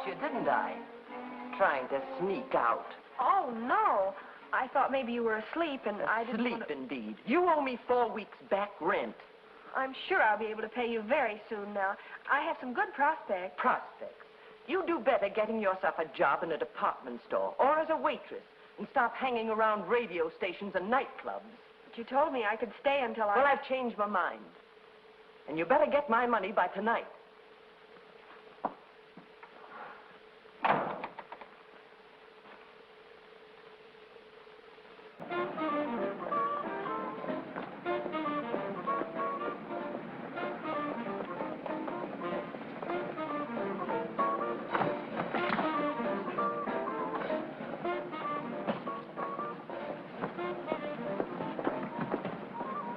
You, didn't I? Trying to sneak out. Oh, no. I thought maybe you were asleep and I didn't Sleep, indeed. You owe me 4 weeks back rent. I'm sure I'll be able to pay you very soon now. I have some good prospects. Prospects? You do better getting yourself a job in a department store or as a waitress and stop hanging around radio stations and nightclubs. But you told me I could stay until Well, I've changed my mind. And you better get my money by tonight.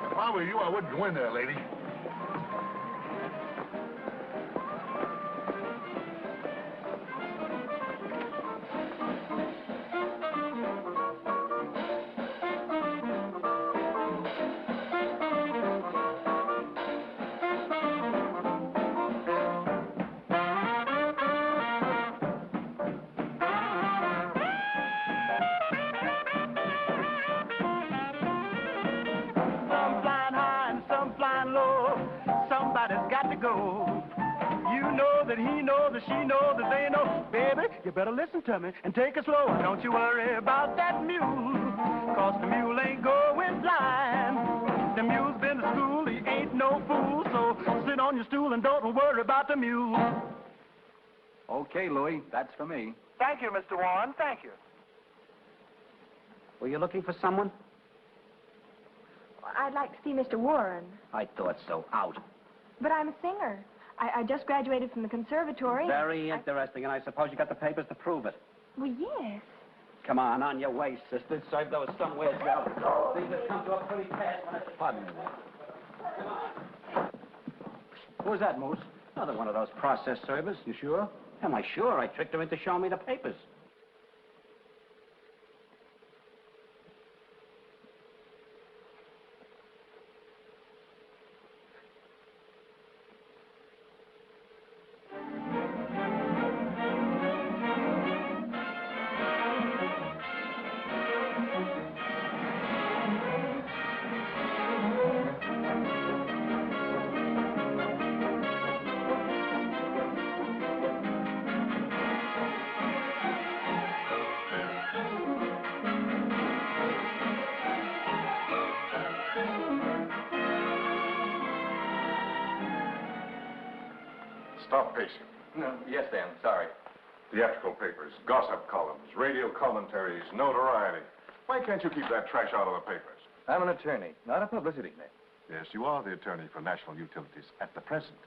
If I were you, I wouldn't go in there, lady. You better listen to me and take it slow. Don't you worry about that mule, 'cause the mule ain't going blind. The mule's been to school, he ain't no fool, so sit on your stool and don't worry about the mule. Okay, Louie, that's for me. Thank you, Mr. Warren, thank you. Were you looking for someone? I'd like to see Mr. Warren. I thought so. Out. But I'm a singer. I just graduated from the conservatory. Very interesting, and I suppose you got the papers to prove it. Well, yes. Come on your way, sister. Serve those somewhere else. These have come to a pretty pass when it's... Pardon me. Come on. Who was that, Moose? Another one of those process servers. You sure? Am I sure? I tricked her into showing me the papers. Stop pacing. No, yes, Dan, sorry. Theatrical papers, gossip columns, radio commentaries, notoriety. Why can't you keep that trash out of the papers? I'm an attorney, not a publicity man. Yes, you are the attorney for national utilities at the present.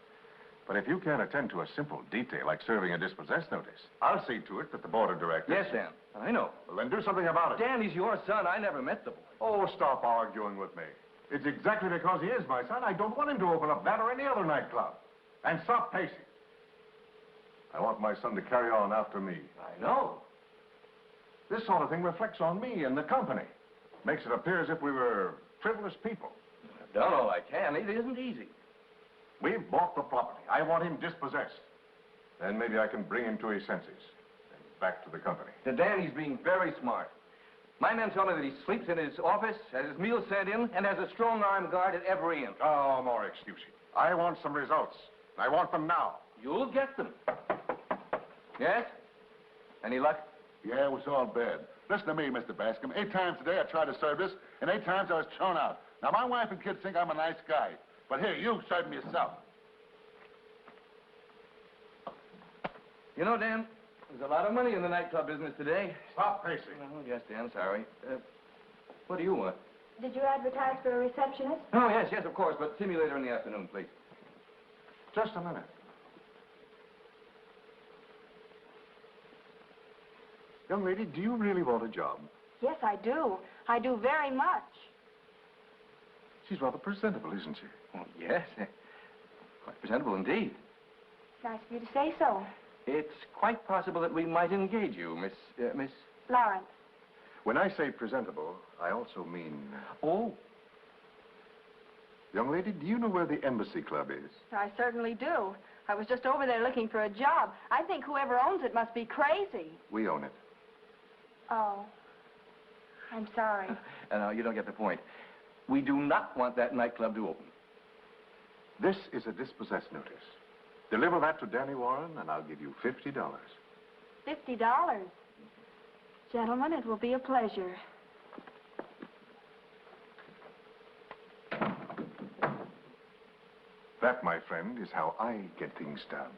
But if you can't attend to a simple detail like serving a dispossess notice, I'll see to it that the board of directors... Yes, Dan, I know. Well, then do something about it. Dan, he's your son. I never met the boy. Oh, stop arguing with me. It's exactly because he is my son, I don't want him to open up that or any other nightclub. And stop pacing. I want my son to carry on after me. I know. This sort of thing reflects on me and the company. Makes it appear as if we were frivolous people. I've done all I can. It isn't easy. We've bought the property. I want him dispossessed. Then maybe I can bring him to his senses. And back to the company. To Dan, he's being very smart. My men tell me that he sleeps in his office, has his meals sent in, and has a strong armed guard at every inch. Oh, more excuses. I want some results. I want them now. You'll get them. Yes? Any luck? Yeah, it was all bad. Listen to me, Mr. Bascom. 8 times today I tried to serve this, and 8 times I was thrown out. Now, my wife and kids think I'm a nice guy. But here, you serve me yourself. You know, Dan, there's a lot of money in the nightclub business today. Stop pacing. Oh, yes, Dan, sorry. What do you want? Did you advertise for a receptionist? Oh, yes, of course, but see me later in the afternoon, please. Just a minute. Young lady, do you really want a job? Yes, I do. I do very much. She's rather presentable, isn't she? Oh, yes. Quite presentable indeed. It's nice of you to say so. It's quite possible that we might engage you, Miss... Lawrence. When I say presentable, I also mean... Oh. Young lady, do you know where the Embassy Club is? I certainly do. I was just over there looking for a job. I think whoever owns it must be crazy. We own it. Oh. I'm sorry. No, you don't get the point. We do not want that nightclub to open. This is a dispossess notice. Deliver that to Danny Warren, and I'll give you $50. $50? Gentlemen, it will be a pleasure. That, my friend, is how I get things done.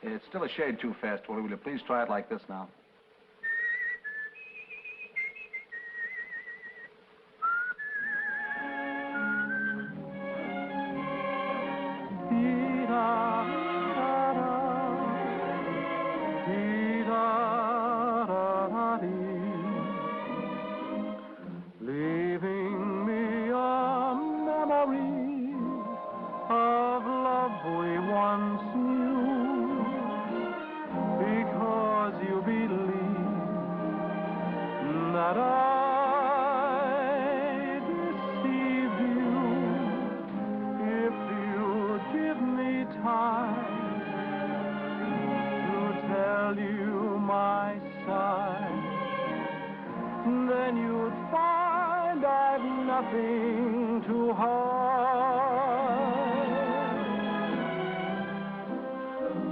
It's still a shade too fast, Willie. Will you please try it like this now? Leaving me a memory of love we once knew, because you believe that I deceived you. If you give me time to tell you my side, then you'd find I've nothing to hide.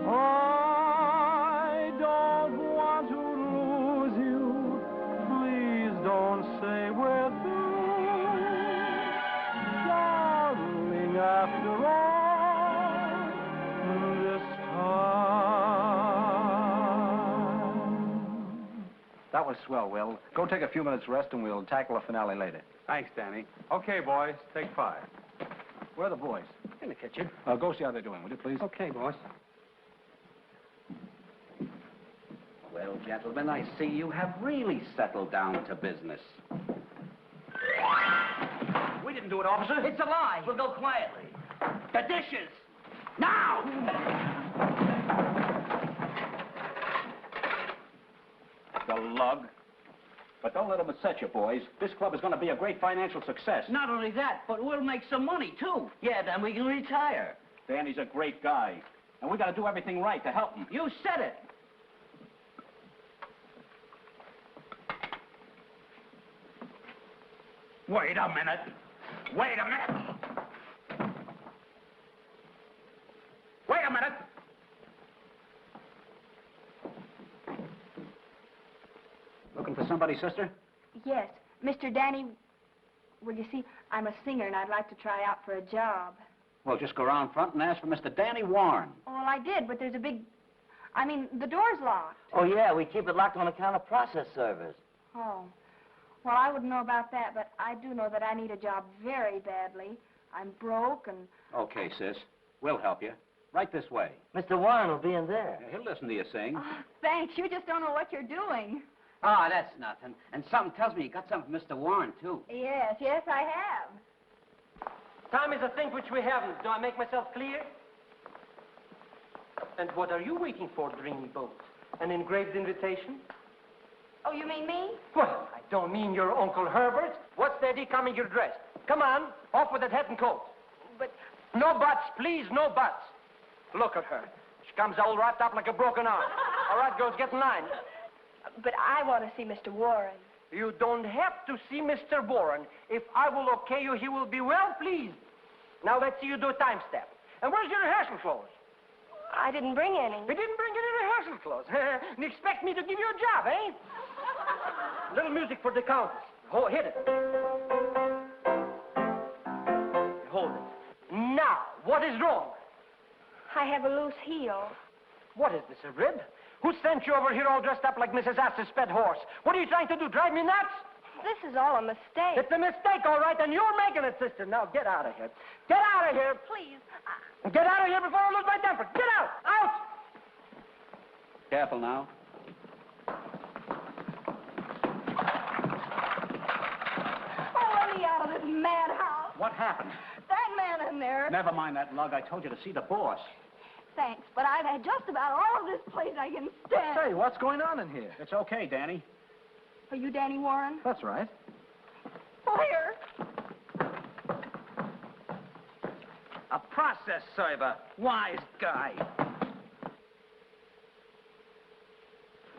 I don't want to lose you. Please don't say we're through. Darling, after all, this time. That was swell, Will. Go take a few minutes rest and we'll tackle the finale later. Thanks, Danny. Okay, boys, take 5. Where are the boys? In the kitchen. Go see how they're doing, will you, please? Okay, boss. Well, gentlemen, I see you have really settled down to business. We didn't do it, officer. It's a lie. We'll go quietly. The dishes! Now! The lug. But don't let them upset you, boys. This club is going to be a great financial success. Not only that, but we'll make some money, too. Yeah, then we can retire. Danny's a great guy. And we got to do everything right to help him. You said it. Wait a minute. Wait a minute. Wait a minute. looking for somebody, sister? Yes, Mr. Danny... Well, you see, I'm a singer, and I'd like to try out for a job. Well, just go around front and ask for Mr. Danny Warren. Well, I did, but there's a big... I mean, the door's locked. Oh, yeah, we keep it locked on account of process servers. Oh. Well, I wouldn't know about that, but I do know that I need a job very badly. I'm broke and... Okay, sis. We'll help you. Right this way. Mr. Warren will be in there. Yeah, he'll listen to you sing. Oh, thanks. You just don't know what you're doing. Oh, that's nothing. And something tells me you got something for Mr. Warren, too. Yes, I have. Time is a thing which we haven't. Do I make myself clear? And what are you waiting for, dreamy boat? An engraved invitation? Oh, you mean me? Well, I don't mean your Uncle Herbert. What's the idea coming here dressed? Come on, off with that hat and coat. But... No buts, please, no buts. Look at her. She comes all wrapped up like a broken arm. All right, girls, get in line. But I want to see Mr. Warren. You don't have to see Mr. Warren. If I will okay you, he will be well pleased. Now let's see you do a time step. And where's your rehearsal clothes? I didn't bring any. You didn't bring any rehearsal clothes. You expect me to give you a job, eh? Little music for the countess. Oh, hit it. Hold it. Now, what is wrong? I have a loose heel. What is this, a rib? Who sent you over here all dressed up like Mrs. Astor's pet horse? What are you trying to do, drive me nuts? This is all a mistake. It's a mistake, all right, and you're making it, sister. Now, get out of here. Get out of here. Please. Get out of here before I lose my temper. Get out! Out! Careful now. Oh, let me out of this madhouse. What happened? That man in there. Never mind that lug. I told you to see the boss. Thanks, but I've had just about all of this place I can stand. Say, what's going on in here? It's okay, Danny. Are you Danny Warren? That's right. Where? A process server. Wise guy.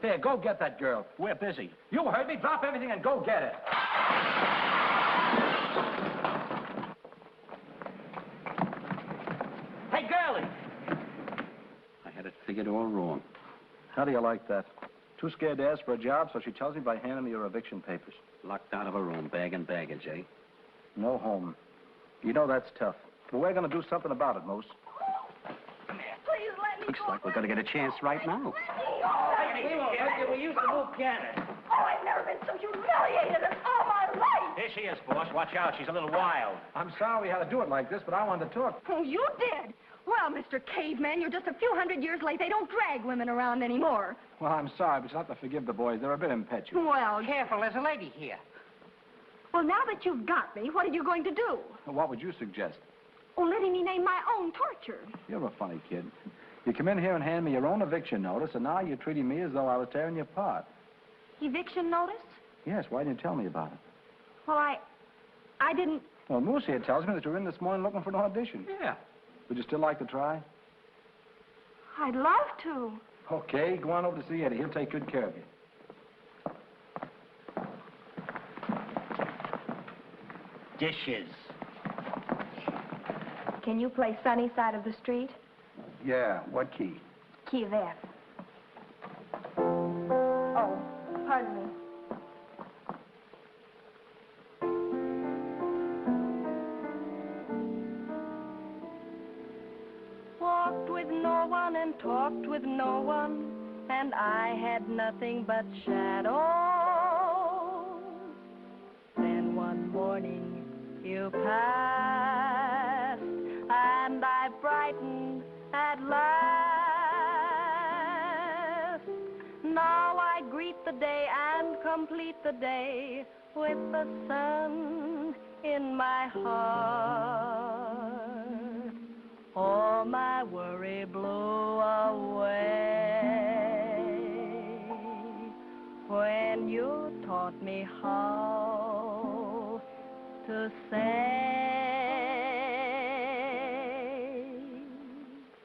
Here, go get that girl. We're busy. You heard me. Drop everything and go get it. Hey, girlie! I had it figured all wrong. How do you like that? Too scared to ask for a job, so she tells me by handing me her eviction papers. Locked out of her room, bag and baggage, eh? No home. You know that's tough. But we're going to do something about it, Moose. Please let me Looks go. like we're going to get a chance right now. We used to move Canada. Oh, I've never been so humiliated in all my life. Here she is, boss. Watch out. She's a little wild. I'm sorry we had to do it like this, but I wanted to talk. Oh, you did? Well, Mr. Caveman, you're just a few hundred years late. They don't drag women around anymore. Well, I'm sorry, but you'll have to forgive the boys. They're a bit impetuous. Well, Careful, there's a lady here. well, now that you've got me, what are you going to do? Well, what would you suggest? Oh, letting me name my own torture. You're a funny kid. You come in here and hand me your own eviction notice, and now you're treating me as though I was tearing you apart. Eviction notice? Yes, why didn't you tell me about it? Well, I didn't... Well, Moose here tells me that you're in this morning looking for an audition. Yeah. Would you still like to try? I'd love to. Okay, go on over to see Eddie. He'll take good care of you. Dishes. Can you play Sunny Side of the Street? Yeah, what key? Key of F. Oh, pardon me. Walked with no one and talked with no one, and I had nothing but shadows. Then one morning you passed, and I brightened at last. Now I greet the day and complete the day with the sun in my heart. All my worry blew away when you taught me how to say.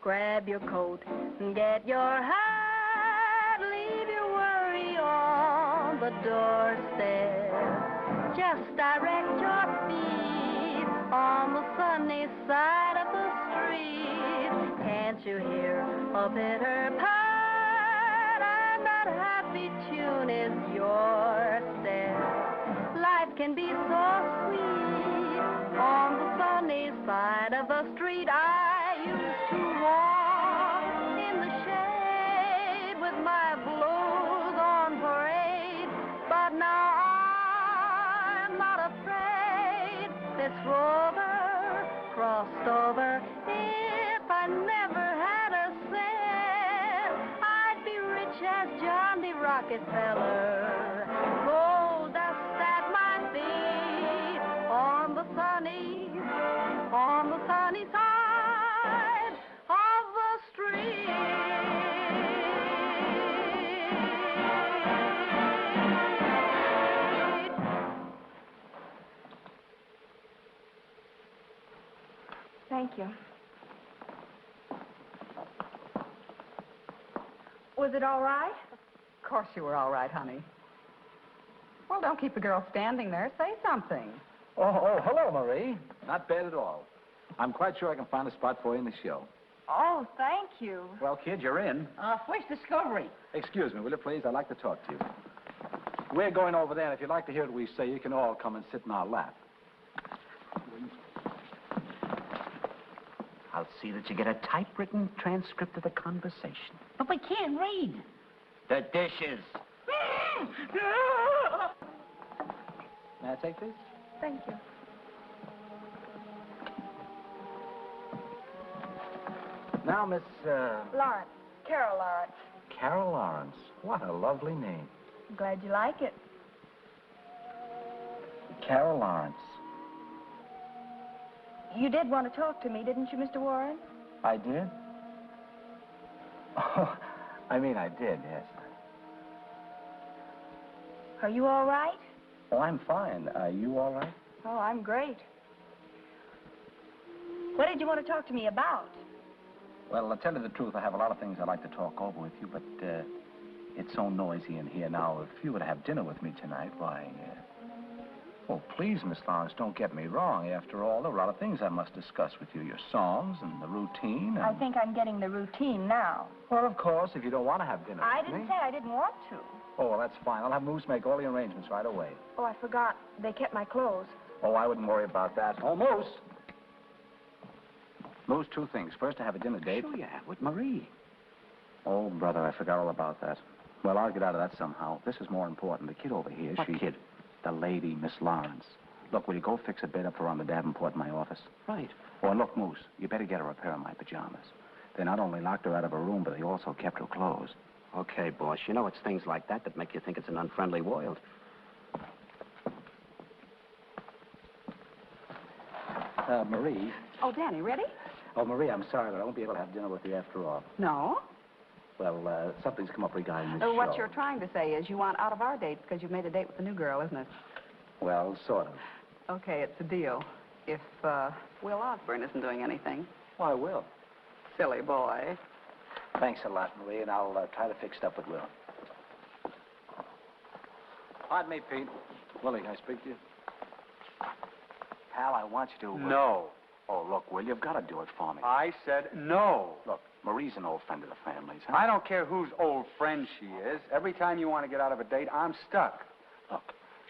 Grab your coat and get your hat, leave your worry on the doorstep. Just direct your feet on the sunny side of the street. Can't you hear a pitter pat and that happy tune is yourself. Life can be so sweet on the sunny side of the street. I used to walk in the shade with my blues on parade, but now I'm not afraid. This rover crossed over. If I never had a cent, I'd be rich as John D. Rockefeller. Gold dust at my feet on the sunny side of the street. Thank you. Was it all right? Of course you were all right, honey. Well, don't keep a girl standing there. Say something. Oh, hello, Marie. Not bad at all. I'm quite sure I can find a spot for you in the show. Oh, thank you. Well, kid, you're in. First discovery. Excuse me, will you please? I'd like to talk to you. We're going over there, and if you'd like to hear what we say, you can all come and sit in our lap. I'll see that you get a typewritten transcript of the conversation. But we can't read. The dishes. May I take these? Thank you. Now, Miss, Lawrence. Carol Lawrence. Carol Lawrence. What a lovely name. I'm glad you like it. Carol Lawrence. You did want to talk to me, didn't you, Mr. Warren? I did? Oh, I mean, I did, yes. Are you all right? Oh, I'm fine. Are you all right? Oh, I'm great. What did you want to talk to me about? Well, to tell you the truth, I have a lot of things I'd like to talk over with you, but it's so noisy in here now. If you were to have dinner with me tonight, why, oh, please, Miss Lawrence, don't get me wrong. After all, there are a lot of things I must discuss with you. Your songs and the routine and... I think I'm getting the routine now. Well, of course, if you don't want to have dinner I with didn't me... say I didn't want to. Oh, well, that's fine. I'll have Moose make all the arrangements right away. Oh, I forgot. They kept my clothes. Oh, I wouldn't worry about that. Oh, Moose! Moose, two things. First, to have a dinner date. Sure you have, with Marie. Oh, brother, I forgot all about that. Well, I'll get out of that somehow. This is more important. The kid over here, What kid? The lady, Miss Lawrence. Look, will you go fix a bed up for her on the Davenport in my office? Right. Oh, and look, Moose, you better get her a pair of my pajamas. They not only locked her out of her room, but they also kept her clothes. Okay, boss. You know it's things like that that make you think it's an unfriendly world. Marie. Oh, Danny, ready? Oh, Marie, I'm sorry, but I won't be able to have dinner with you after all. No. Well, something's come up regarding this show. What you're trying to say is you want out of our date because you've made a date with the new girl, isn't it? Well, sort of. Okay, it's a deal. If Will Osborne isn't doing anything. Well, I will. Silly boy. Thanks a lot, Marie, and I'll try to fix it up with Will. Pardon me, Pete. Willie, can I speak to you? Pal, I want you to... No. Oh, look, Will, you've got to do it for me. I said no. Look, Marie's an old friend of the family's, huh? I don't care whose old friend she is. Every time you want to get out of a date, I'm stuck. Look,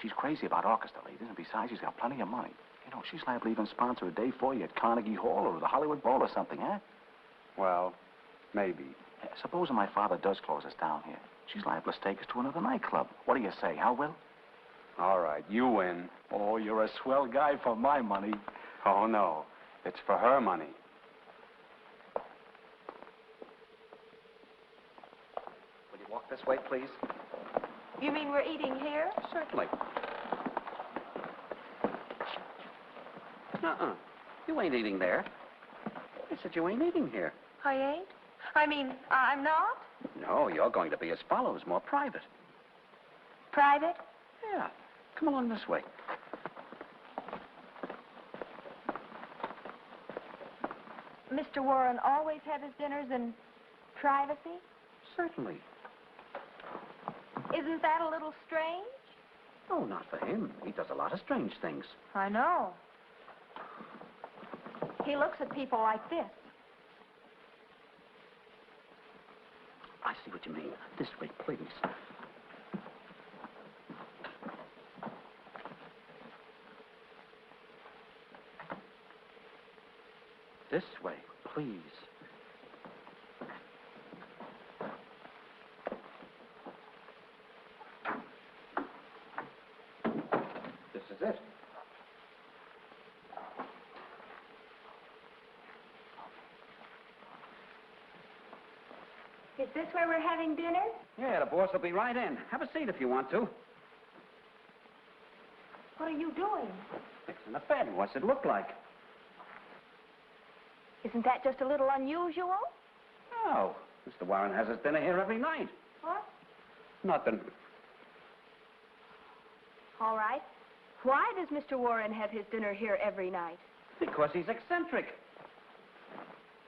she's crazy about orchestra ladies, and besides, she's got plenty of money. You know, she's liable to even sponsor a day for you at Carnegie Hall or the Hollywood Bowl or something, huh? Well, maybe. Supposing my father does close us down here. She's liable to stake us to another nightclub. What do you say, huh, Will? All right, you win. Oh, you're a swell guy for my money. Oh, no. It's for her money. Will you walk this way, please? You mean we're eating here? Certainly. Uh-uh. You ain't eating there. I said you ain't eating here. I ain't? I mean, I'm not? No, you're going to be as follows, more private. Private? Yeah. Come along this way. Mr. Warren always have his dinners in privacy? Certainly. Isn't that a little strange? Oh, not for him. He does a lot of strange things. I know. He looks at people like this. I see what you mean. This way, please. This way, please. This is it. Is this where we're having dinner? Yeah, the boss will be right in. Have a seat if you want to. What are you doing? Fixing the bed. What's it look like? Isn't that just a little unusual? No. Mr. Warren has his dinner here every night. What? Nothing. All right. Why does Mr. Warren have his dinner here every night? Because he's eccentric.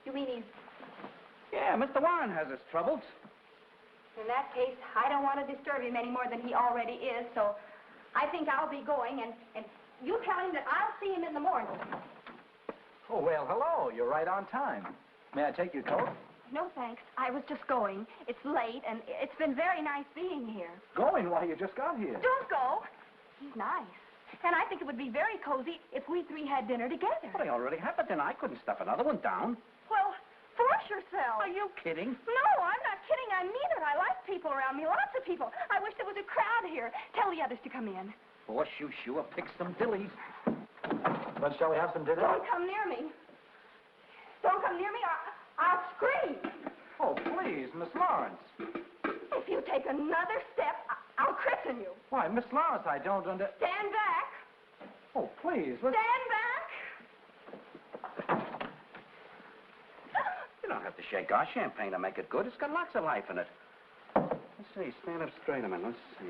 You mean he's... Yeah, Mr. Warren has his troubles. In that case, I don't want to disturb him any more than he already is, so I think I'll be going, and you tell him that I'll see him in the morning. Oh, well, hello. You're right on time. May I take your coat? No, thanks. I was just going. It's late, and it's been very nice being here. Going? Why, you just got here. Don't go. He's nice. And I think it would be very cozy if we three had dinner together. But I already have a dinner. I couldn't stuff another one down. Well, force yourself. Are you kidding? No, I'm not kidding. I mean it. I like people around me, lots of people. I wish there was a crowd here. Tell the others to come in. Boss, you sure pick some dillies. Well, shall we have some dinner? Don't come near me. Don't come near me, I'll scream. Oh, please, Miss Lawrence. If you take another step, I'll christen you. Why, Miss Lawrence, I don't Stand back. Oh, please, let's... Stand back. You don't have to shake our champagne to make it good. It's got lots of life in it. Let's see, stand up straight a minute. Let's see.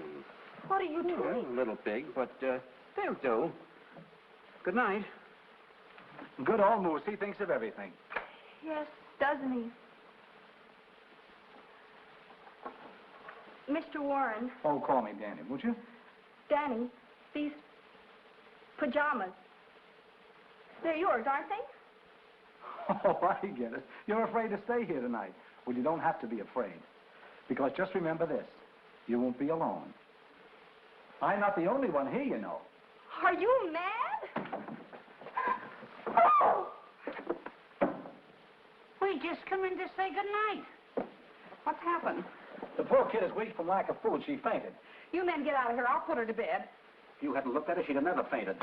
What are you doing? A little big, but they'll do. Good night. Good old Moose. He thinks of everything. Yes, doesn't he? Mr. Warren. Oh, call me Danny, would you? Danny, these pajamas, they're yours, aren't they? Oh, I get it. You're afraid to stay here tonight. Well, you don't have to be afraid. Because just remember this. You won't be alone. I'm not the only one here, you know. Are you mad? Oh! We just come in to say good night. What's happened? The poor kid is weak from lack of food. She fainted. You men get out of here. I'll put her to bed. If you hadn't looked at her, she'd have never fainted.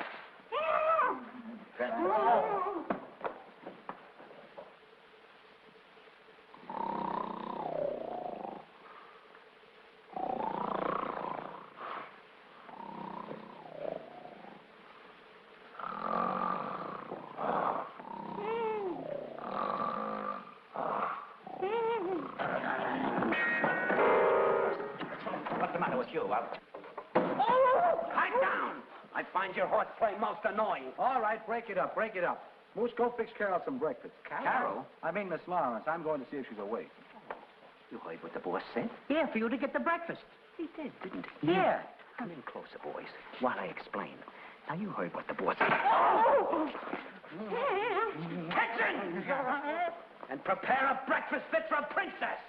What's the matter with you? Lie down! I find your horseplay most annoying. All right, break it up, break it up. Moose, go fix Carol some breakfast. Carol? I mean Miss Lawrence. I'm going to see if she's awake. You heard what the boss said? Yeah, for you to get the breakfast. He did, didn't he? Yeah. Come in closer, boys, while I explain. Now, you heard what the boss said. Attention! And prepare a breakfast fit for a princess.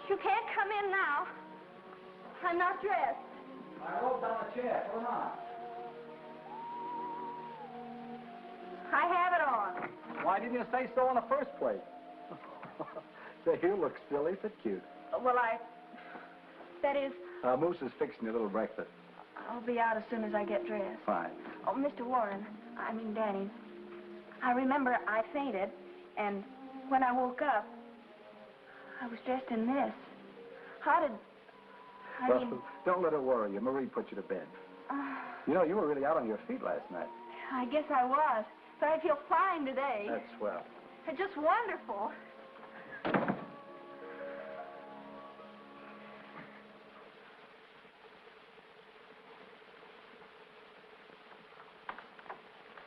You can't come in now. I'm not dressed. I rolled down a chair. Put it on. I have it on. Why didn't you say so in the first place? Say, you look silly but cute. Well, that is, Moose is fixing your little breakfast. I'll be out as soon as I get dressed. Fine. Oh, Mr. Warren, I mean Danny, I remember I fainted, and when I woke up, I was dressed in this. How did... Well, don't let it worry you. Marie put you to bed. You know, you were really out on your feet last night. I guess I was, but I feel fine today. That's swell. It's just wonderful.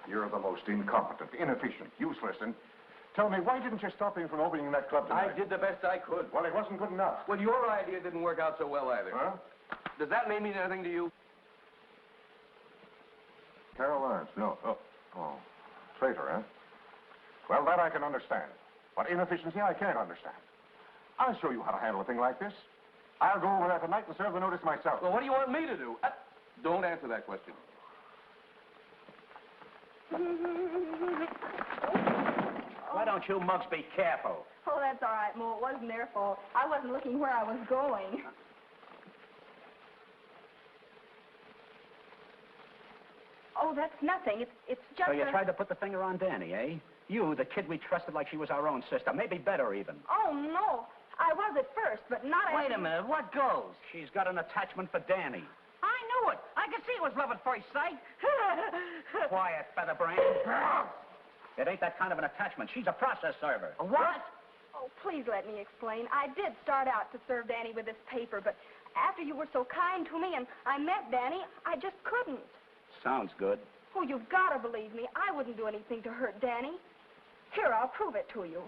You're the most incompetent, inefficient, useless, and tell me, why didn't you stop him from opening that club tonight? I did the best I could. Well, it wasn't good enough. Well, your idea didn't work out so well either. Huh? Does that mean anything to you? Carol Lawrence, no. Oh, traitor, huh? Well, that I can understand. But inefficiency, I can't understand. I'll show you how to handle a thing like this. I'll go over there tonight and serve the notice myself. Well, what do you want me to do? Don't answer that question. Why don't you mugs be careful? Oh, that's all right, Mo. It wasn't their fault. I wasn't looking where I was going. Oh, that's nothing. It's just So you a... tried to put the finger on Danny, eh? You, the kid we trusted like she was our own sister. Maybe better, even. Oh, no. I was at first, but not Wait a minute. What goes? She's got an attachment for Danny. I knew it. I could see it was love at first sight. Quiet, Featherbrain. It ain't that kind of an attachment. She's a process server. What? Oh, please let me explain. I did start out to serve Danny with this paper, but after you were so kind to me and I met Danny, I just couldn't. Sounds good. Oh, you've got to believe me. I wouldn't do anything to hurt Danny. Here, I'll prove it to you.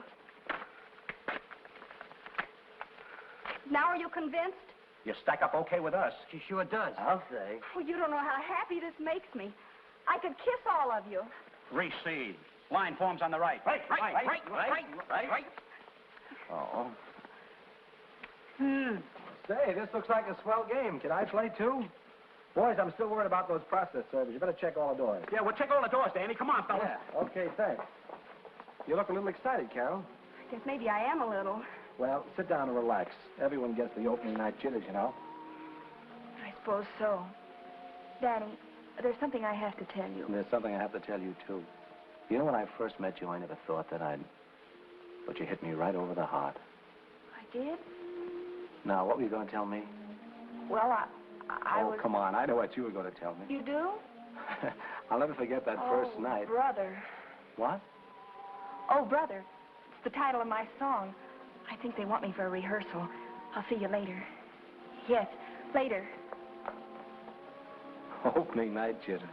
Now are you convinced? You stack up okay with us. She sure does. I'll say. Oh, you don't know how happy this makes me. I could kiss all of you. Reseed. Line forms on the right. Right. Oh. Say, this looks like a swell game. Can I play, too? Boys, I'm still worried about those process servers. You better check all the doors. Yeah, we'll check all the doors, Danny. Come on, fellas. Yeah, okay, thanks. You look a little excited, Carol. I guess maybe I am a little. Well, sit down and relax. Everyone gets the opening night jitters, you know. I suppose so. Danny, there's something I have to tell you. And there's something I have to tell you, too. You know, when I first met you, I never thought that I'd... But you hit me right over the heart. I did? Now, what were you going to tell me? Well, I oh, was... come on. I know what you were going to tell me. You do? I'll never forget that first night. Brother. What? Oh, Brother. It's the title of my song. I think they want me for a rehearsal. I'll see you later. Yes, later. Opening night jitters.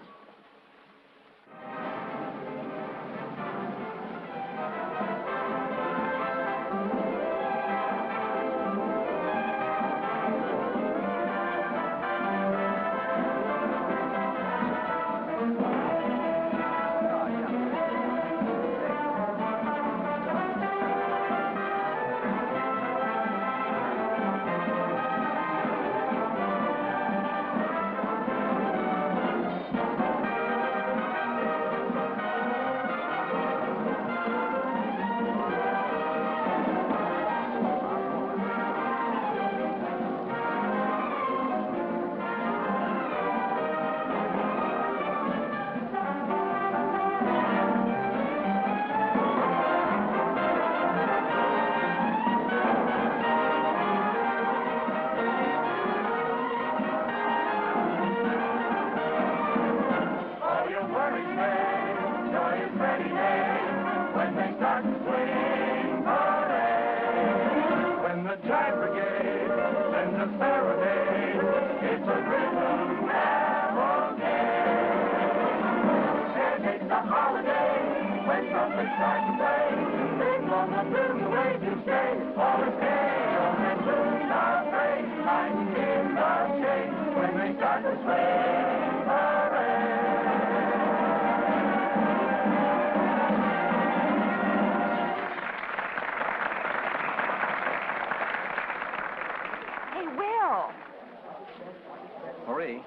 Marie.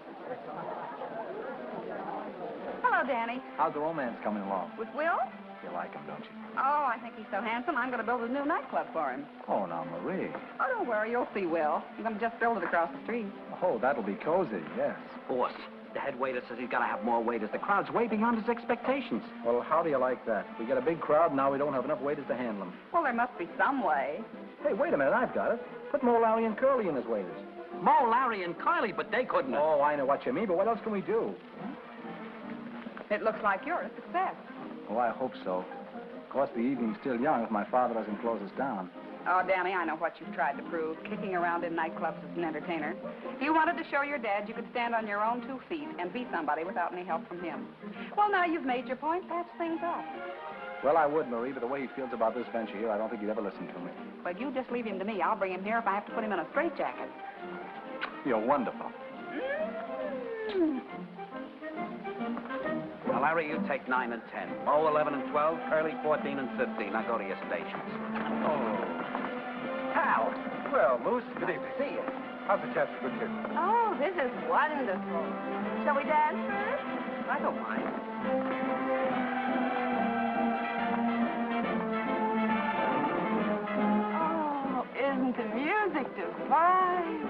Hello, Danny. How's the romance coming along? With Will? You like him, don't you? Oh, I think he's so handsome, I'm going to build a new nightclub for him. Oh, now, Marie. Oh, don't worry, you'll see Will. I'm going to just build it across the street. Oh, that'll be cozy, yes. Boss, the head waiter says he's got to have more waiters. The crowd's way beyond his expectations. Well, how do you like that? We get a big crowd, and now we don't have enough waiters to handle them. Well, there must be some way. Hey, wait a minute, I've got it. Put Mo, Larry, and Curly in as waiters. Mo, Larry, and Kylie, but they couldn't. Oh, I know what you mean, but what else can we do? It looks like you're a success. Oh, I hope so. Of course, the evening's still young if my father doesn't close us down. Oh, Danny, I know what you've tried to prove, kicking around in nightclubs as an entertainer. You wanted to show your dad you could stand on your own 2 feet and be somebody without any help from him. Well, now you've made your point. Patch things up. Well, I would, Marie, but the way he feels about this venture here, I don't think he'd ever listen to me. Well, you just leave him to me. I'll bring him here if I have to put him in a straitjacket. You're wonderful. Now, Larry, you take 9 and 10. Mo, 11 and 12. Curly, 14 and 15. Now go to your stations. Oh. Hal. Well, Moose, good evening. See you. How's the chest? Good kid. Oh, this is wonderful. Shall we dance first? I don't mind. Oh, isn't the music divine?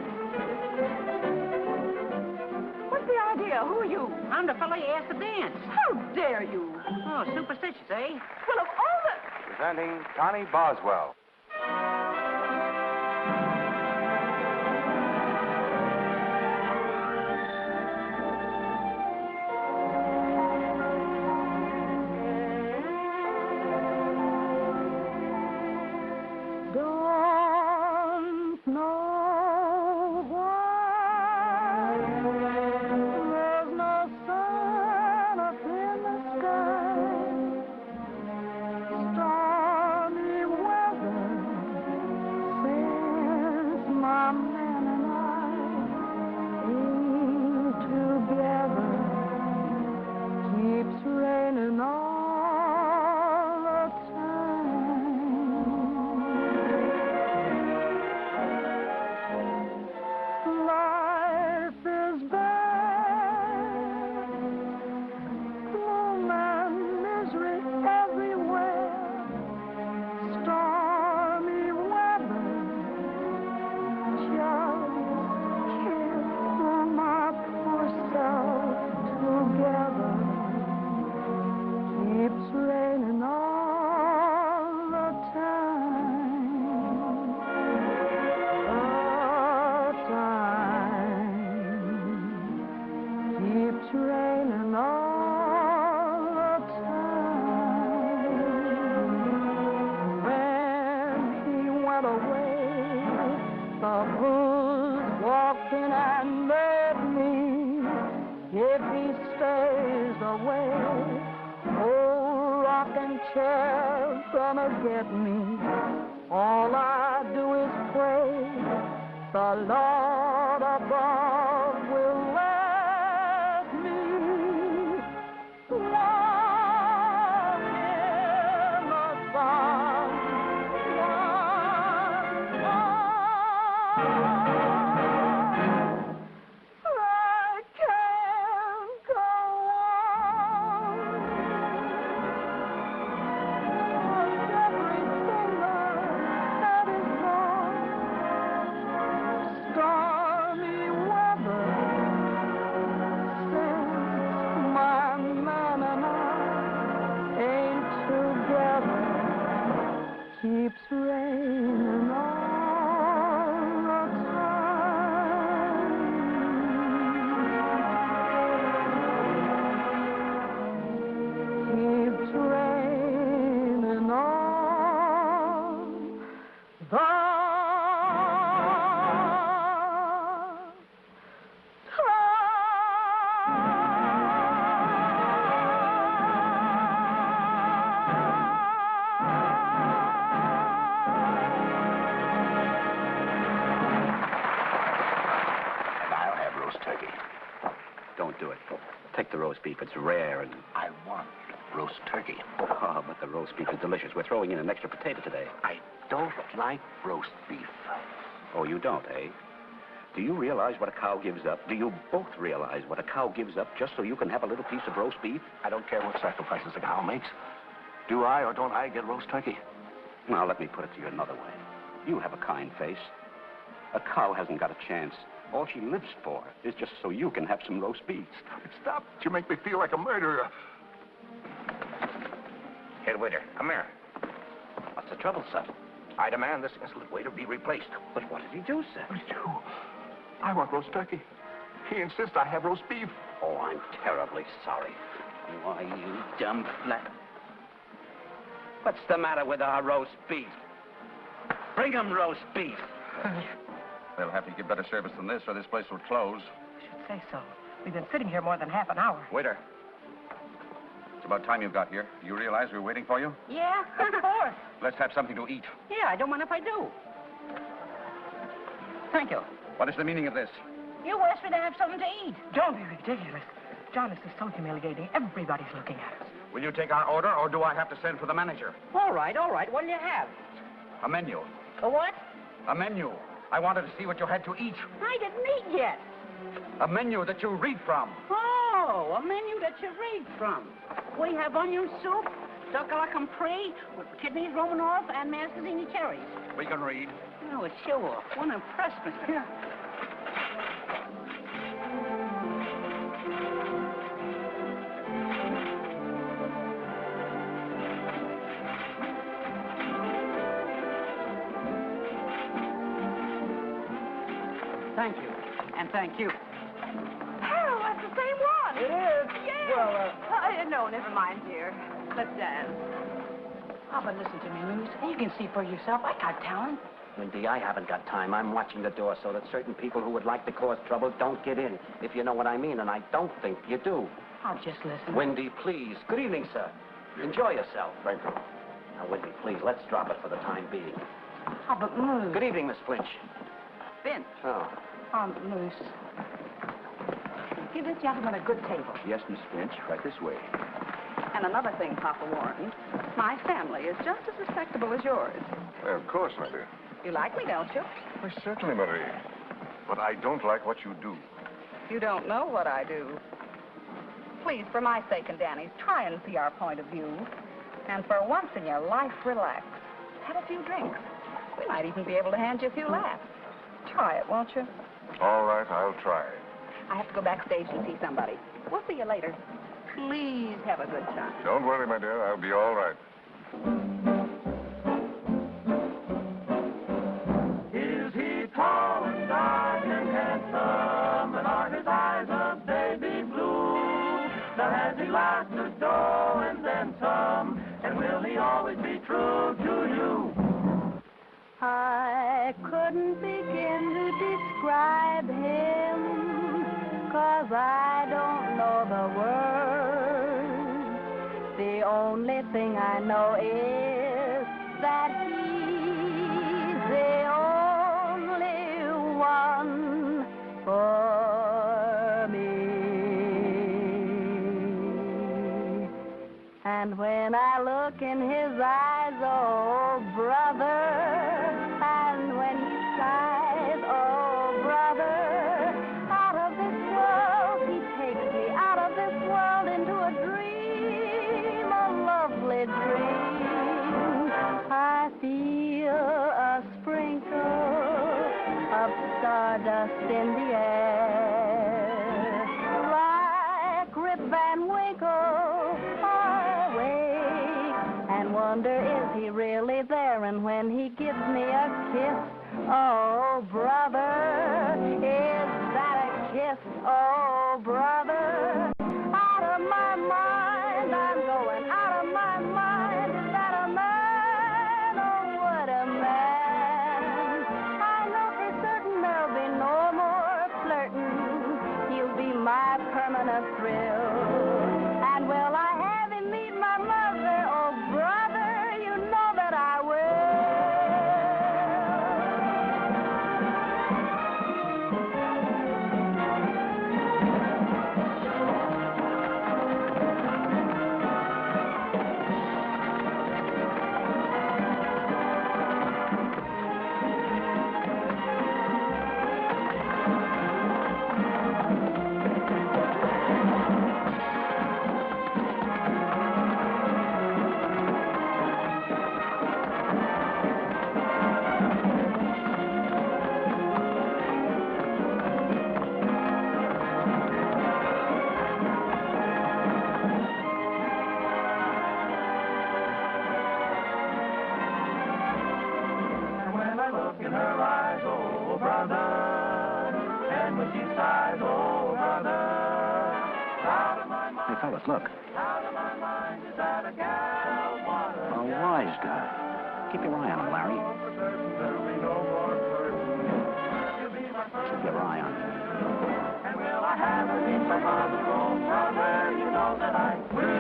What's the idea? Who are you? I'm the fella you asked to dance. How dare you? Oh, superstitious, eh? Well, of all the... Presenting Connie Boswell. Don't know why there's no sun up in the sky. Stormy weather since my man and I ain't together. Keeps raining all the time. Life is bad, gloom and misery everywhere. Stormy weather just can't pull my poor self together. Keeps raining all the time. Keeps raining all the time. When he went away, the blues walked in and made me. If he stays away, old rocking chair's gonna get me. All I do is pray the Lord above will let me walk in the sun. I can't go on. 'Cause everything I had is gone. Stormy weather since my man and I ain't together. Keeps raining all the time. Keeps raining all the time. And I'll have roast turkey. Don't do it. Take the roast beef. It's rare and... I want roast turkey. Oh, but the roast beef is delicious. We're throwing in an extra potato today. I don't like roast beef. Oh, you don't, eh? Do you realize what a cow gives up? Do you both realize what a cow gives up just so you can have a little piece of roast beef? I don't care what sacrifices a cow makes. Do I or don't I get roast turkey? Now, let me put it to you another way. You have a kind face. A cow hasn't got a chance. All she lives for is just so you can have some roast beef. Stop. You make me feel like a murderer. Head waiter, come here. What's the trouble, son? I demand this insolent waiter be replaced. But what did he do, sir? What did you do? I want roast turkey. He insists I have roast beef. Oh, I'm terribly sorry. Why, you dumb flat. What's the matter with our roast beef? Bring 'em roast beef. They'll have to give better service than this, or this place will close. I should say so. We've been sitting here more than half an hour. Waiter. It's about time you got here. Do you realize we were waiting for you? Yeah, of course. Let's have something to eat. Yeah, I don't mind if I do. Thank you. What is the meaning of this? You asked me to have something to eat. Don't be ridiculous. John, this is so humiliating. Everybody's looking at us. Will you take our order, or do I have to send for the manager? All right, all right. What'll you have? A menu. A what? A menu. I wanted to see what you had to eat. I didn't eat yet. A menu that you read from. Oh, a menu that you read from. We have onion soup, succola compris, with kidneys Romanoff, and mascazini cherries. We can read. Oh, it's sure. One impressed me. Here. Thank you. And thank you. Oh, that's the same one. It is. Yeah. Well, no, never mind, dear. Let's dance. Oh, but listen to me, Luz. You can see for yourself. I got talent. Wendy, I haven't got time. I'm watching the door so that certain people who would like to cause trouble don't get in, if you know what I mean, and I don't think you do. I'll just listen. Wendy, please. Good evening, sir. Enjoy yourself. Thank you. Now, Wendy, please, let's drop it for the time being. Oh, but Luz. Good evening, Miss Flinch. Finch. Oh. Luz. Give this gentleman a good table. Yes, Miss Finch, right this way. And another thing, Papa warned, my family is just as respectable as yours. Well, of course, my dear. You like me, don't you? Why, certainly, Marie. But I don't like what you do. You don't know what I do. Please, for my sake and Danny's, try and see our point of view. And for once in your life, relax. Have a few drinks. We might even be able to hand you a few laughs. Try it, won't you? All right, I'll try. I have to go backstage to see somebody. We'll see you later. Please have a good time. Don't worry, my dear. I'll be all right. Is he tall and dark and handsome, and are his eyes of baby blue? Now has he locked the door and then some, and will he always be true to you? I couldn't begin to describe him, 'cause I don't know the words. The only thing I know is that he's the only one for me. And when I look in his eyes, oh brother, and when he sighs, oh brother, out of this world he takes me, out of this world into a dream, a lovely dream. I feel a sprinkle of stardust in the air, like Rip Van Winkle. I wake and wonder, is he really there? And when he gives me a kiss, oh brother, is that a kiss? Oh brother, out of my mind, I'm going out of my mind. Is that a man? Oh, what a man. I know for certain there'll be no more flirting. He'll be my permanent thrill. And will I have him meet my mother? Oh brother, you know that I will. fellas, look. A wise guy. Keep your eye on him, Larry. Keep your eye on him. And will I have a meet my mother, oh brother, you know that I will.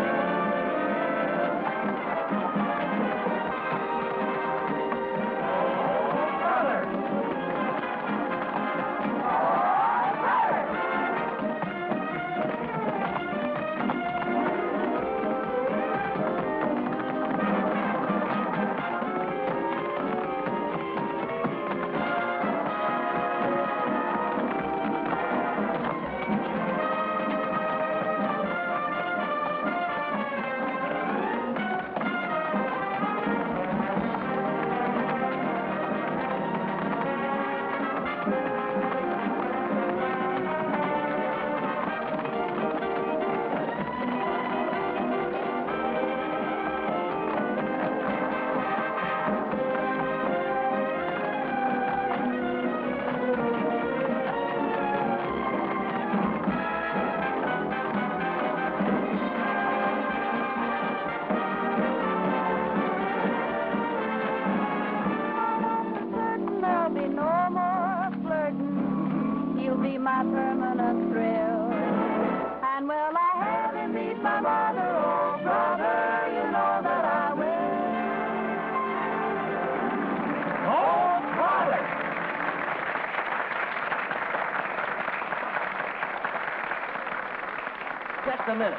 Just a minute.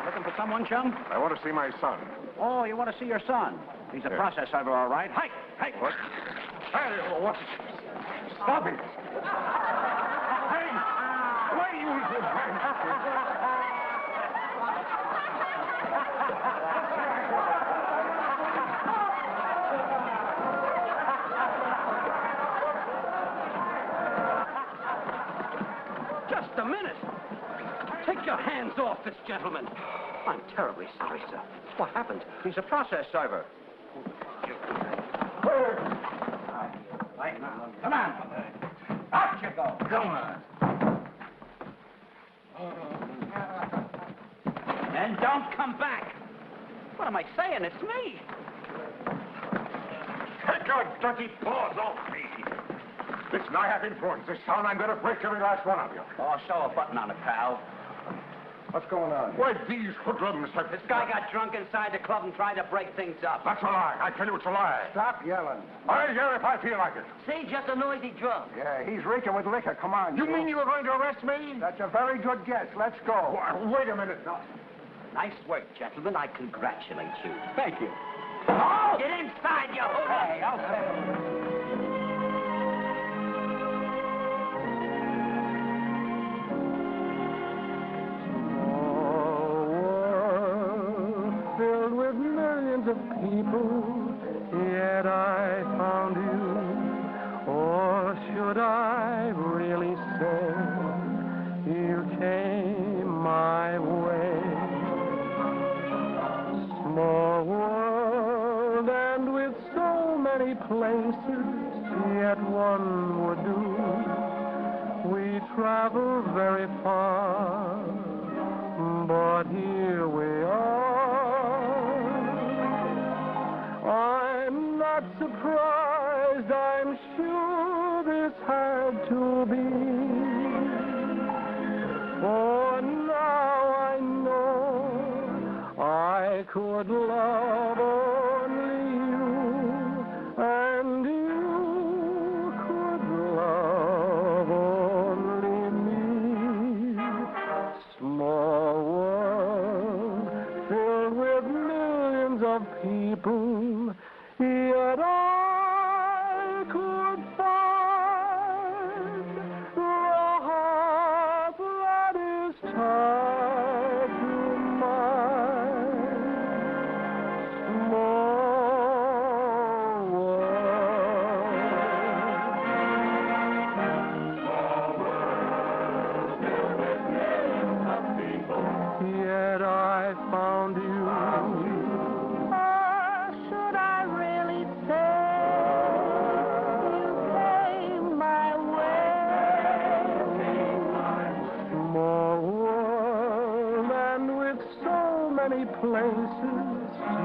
Looking for someone, chum? I want to see my son. Oh, you want to see your son? He's a process server, all right. Hey, hey. What? Hey, what? Stop it. Hey, why you... Just a minute. Take your hands off this gentleman. I'm terribly sorry, sir. What happened? He's a process server. Right now. Come on. Out you go. Come on. And don't come back. What am I saying? It's me. Take your dirty paws off me. Listen, I have influence. This town, I'm going to break every last one of you. Oh, show a button on it, pal. What's going on? Why, these hoodlums have... This guy got drunk inside the club and tried to break things up. That's a lie. I tell you it's a lie. Stop yelling. I'll yell if I feel like it. See, just a noisy drunk. Yeah, he's reeking with liquor. Come on. You mean you were going to arrest me? That's a very good guess. Let's go. Wait a minute. No. Nice work, gentlemen. I congratulate you. Thank you. Oh! Get inside, you hoodlum! Hey, okay. Of people, yet I found you. Or should I really say you came my way? Small world, and with so many places, yet one would do. We travel very far, but here we are. I'm not surprised, I'm sure this had to be. For now I know I could love only you, and you could love only me. Small world filled with millions of people, yet I could find many places,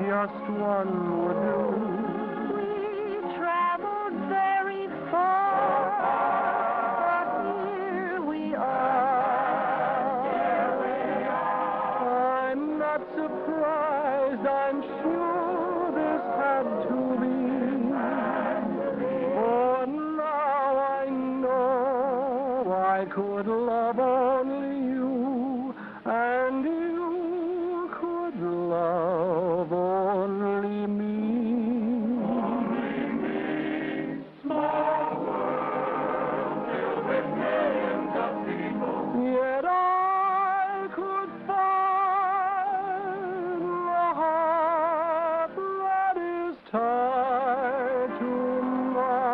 just one would do. We traveled very far, but here we are. I'm not surprised, I'm sure this had to be. For now I know I could love only you, and you could love only me. Small world filled with millions of people. Yet I could find the heart that is tied to mine.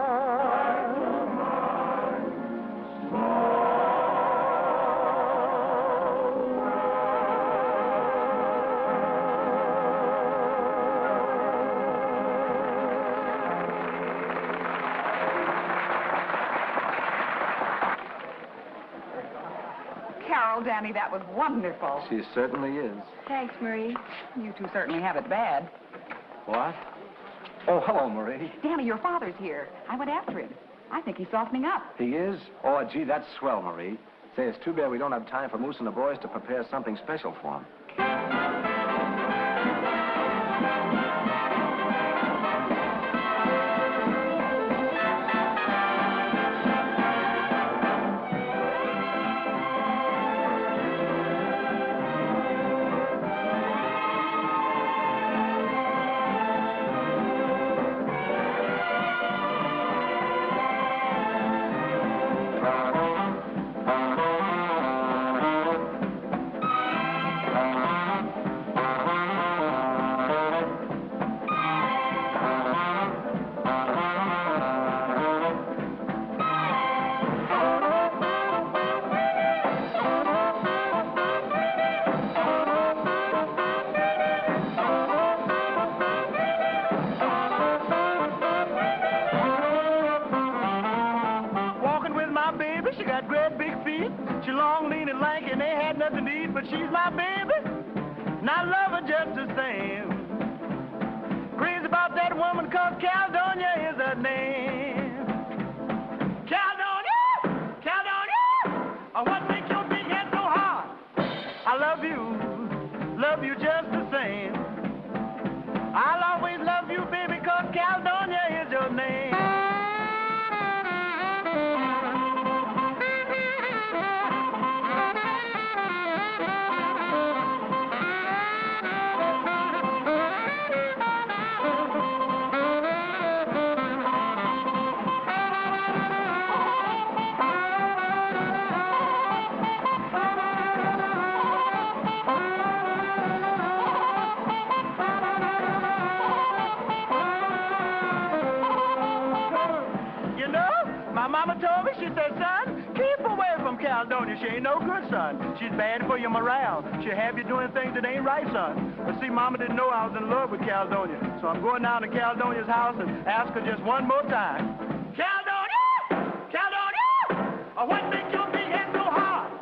Carol, Danny, that was wonderful. She certainly is. Thanks, Marie. You two certainly have it bad. What? Oh, hello, Marie. Danny, your father's here. I went after him. I think he's softening up. He is? Oh, gee, that's swell, Marie. Say, it's too bad we don't have time for Moose and the boys to prepare something special for him. She got great big feet. She long, lean, and lanky, and ain't had nothing to eat, but she's my baby, and I love her just the same. Crazy about that woman, 'cause Caledonia is her name. Caledonia! Caledonia! Oh, what makes your big head so hard? I love you just the same. I'll always love you, baby, 'cause Caledonia is your name. My mama told me, she said, son, keep away from Caledonia. She ain't no good, son. She's bad for your morale. She'll have you doing things that ain't right, son. But see, mama didn't know I was in love with Caledonia. So I'm going down to Caledonia's house and ask her just one more time. Caledonia! Caledonia! Oh, what makes your big head so hard?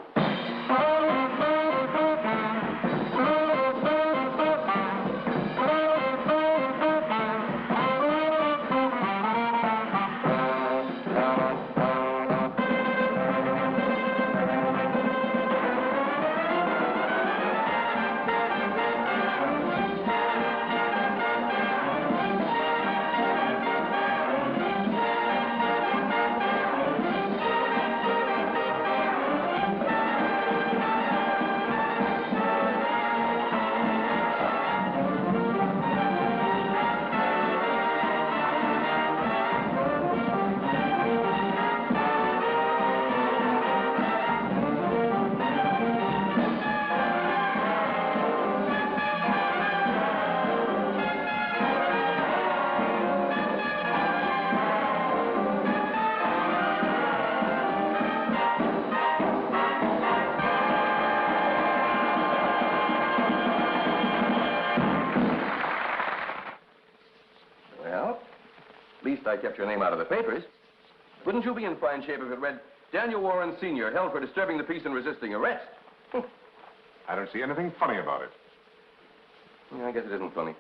I kept your name out of the papers. Wouldn't you be in fine shape if it read, Daniel Warren Sr. held for disturbing the peace and resisting arrest? I don't see anything funny about it. Yeah, I guess it isn't funny.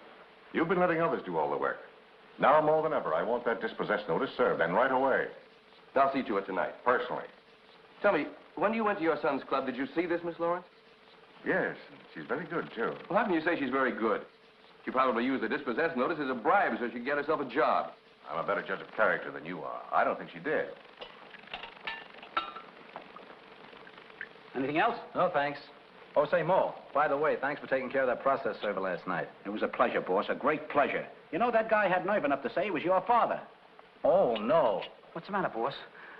You've been letting others do all the work. Now more than ever, I want that dispossessed notice served, and right away. I'll see to it tonight. Personally. Tell me, when you went to your son's club, did you see this, Miss Lawrence? Yes, she's very good, too. Well, how can you say she's very good? She probably used the dispossessed notice as a bribe so she could get herself a job. I'm a better judge of character than you are. I don't think she did. Anything else? No, thanks. Oh, say, Mo, by the way, thanks for taking care of that process server last night. It was a pleasure, boss, a great pleasure. You know, that guy had nerve enough to say it was your father. Oh, no. What's the matter, boss?